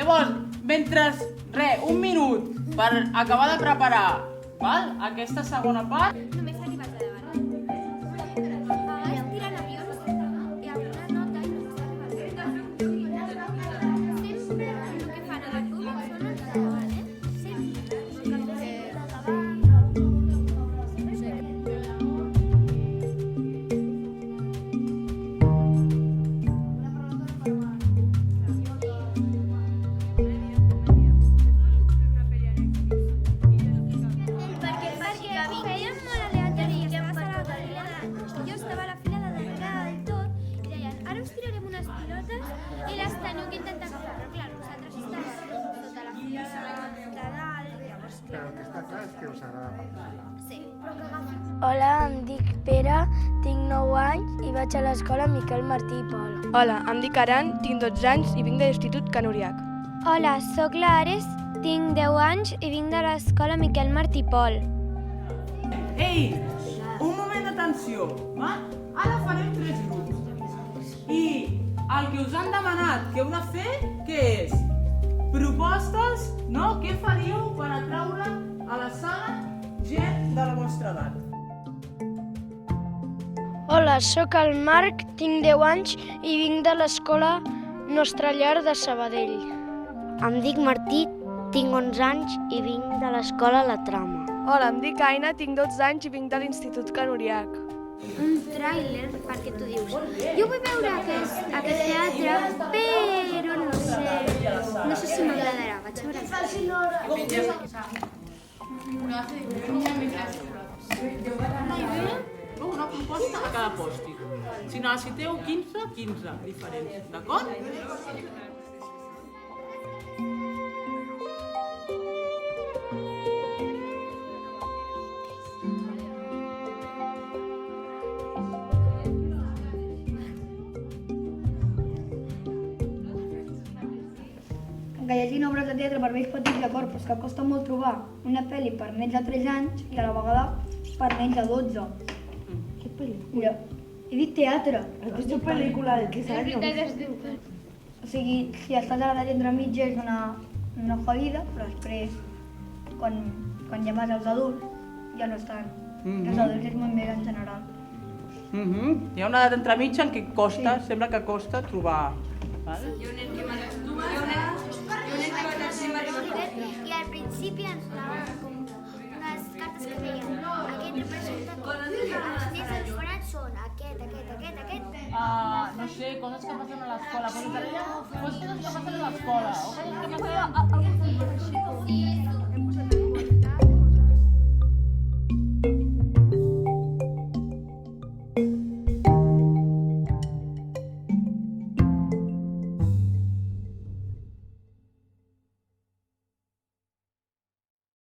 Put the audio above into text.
Llavors, mentre, un minut per acabar de preparar, val? Aquesta segona part. Només arribes a davant. Vas tirant avions i amb una nota i només arribes a davant. Sempre el que fan a la curva són els de davant, Sempre. Perquè feien molt aleatori i què passava a la fila jo estava a la fila de darrere del tot i deien, ara us tirarem unes pilotes i les teniu que intentar agafar, però clar, nosaltres estàvem sota la fila de dalt, llavors Però el que està clar és que us agrada parlar. sí, però que agafin. Hola, em dic Pere, tinc 9 anys i vaig a l'escola Miquel Martí i Pol. Hola, em dic Aran, tinc 12 anys i vinc de l'Institut Can Uriach. Hola, sóc l'Ares, tinc 10 anys i vinc de l'escola Miquel Martí i Pol. Ei, un moment d'atenció, va? Ara farem 3 grups. I el que us han demanat que heu de fer, què és? Propostes, no? Què faríeu per atraure a la sala gent de la vostra edat? Hola, sóc el Marc, tinc 10 anys i vinc de l'escola Nostra Llar de Sabadell. Em dic Martí, tinc 11 anys i vinc de l'escola La Trama. Hola, em dic Aina, tinc 12 anys i vinc de l'Institut Can Uriach. Un tràiler, perquè tu dius, jo vull veure aquest teatre, però no sé si m'agradarà, vaig a veure. Una proposta a cada pòstit. Si necessiteu 15 diferents, d'acord? Que hi hagi obres de teatre per vells petits, d'acord, però és que costa molt trobar una pel·li per nens de 3 anys i a la vegada per nens de 12. Què pel·lícula? Mira, he dit teatre. ¿Has visto película de qué años? O sigui, si estàs a l'edat entre mitja és una jodida, però després, quan ja vas als adults, ja no estan. Els adults és molt més en general. Hi ha una edat entremitja en què costa, sembla que costa trobar. Val? I al principi ens donaven com unes cartes que deien aquest representa tot. Els nens dels forats són aquest. No sé, coses que passen a l'escola. Coses que passen a l'escola. O coses que passen a...